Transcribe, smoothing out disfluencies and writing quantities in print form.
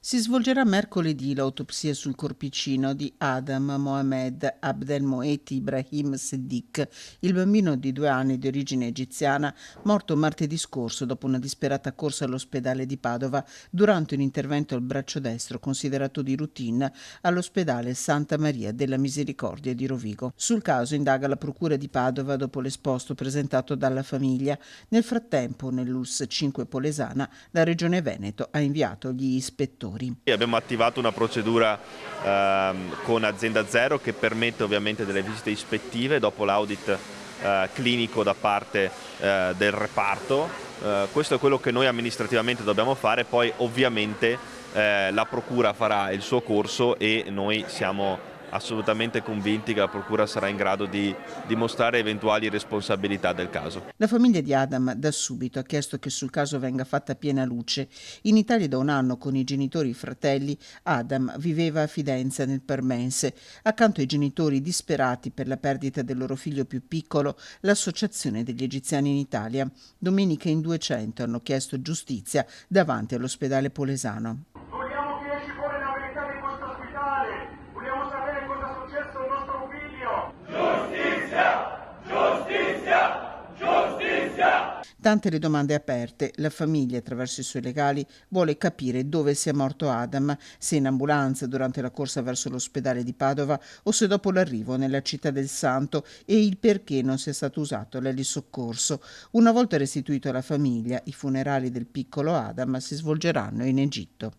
Si svolgerà mercoledì l'autopsia sul corpicino di Adam Mohamed Abdelmoet Ibrahim Seddiq, il bambino di 2 anni di origine egiziana, morto martedì scorso dopo una disperata corsa all'ospedale di Padova durante un intervento al braccio destro considerato di routine all'ospedale Santa Maria della Misericordia di Rovigo. Sul caso indaga la procura di Padova dopo l'esposto presentato dalla famiglia. Nel frattempo, nell'ULSS 5 Polesana, la Regione Veneto ha inviato gli ispettori. Abbiamo attivato una procedura con Azienda Zero che permette ovviamente delle visite ispettive dopo l'audit clinico da parte del reparto. Questo è quello che noi amministrativamente dobbiamo fare, poi ovviamente la procura farà il suo corso e noi siamo assolutamente convinti che la procura sarà in grado di dimostrare eventuali responsabilità del caso. La famiglia di Adam da subito ha chiesto che sul caso venga fatta piena luce. In Italia da un anno con i genitori e i fratelli Adam viveva a Fidenza nel Permense. Accanto ai genitori disperati per la perdita del loro figlio più piccolo, l'Associazione degli Egiziani in Italia. Domenica in 200 hanno chiesto giustizia davanti all'ospedale Polesano. Vogliamo che esci fuori la verità di questo ospedale. Vogliamo sapere cosa è successo al nostro figlio. Giustizia! Giustizia! Giustizia! Tante le domande aperte. La famiglia, attraverso i suoi legali, vuole capire dove sia morto Adam, se in ambulanza durante la corsa verso l'ospedale di Padova o se dopo l'arrivo nella città del Santo, e il perché non sia stato usato l'elisoccorso. Una volta restituito alla famiglia, i funerali del piccolo Adam si svolgeranno in Egitto.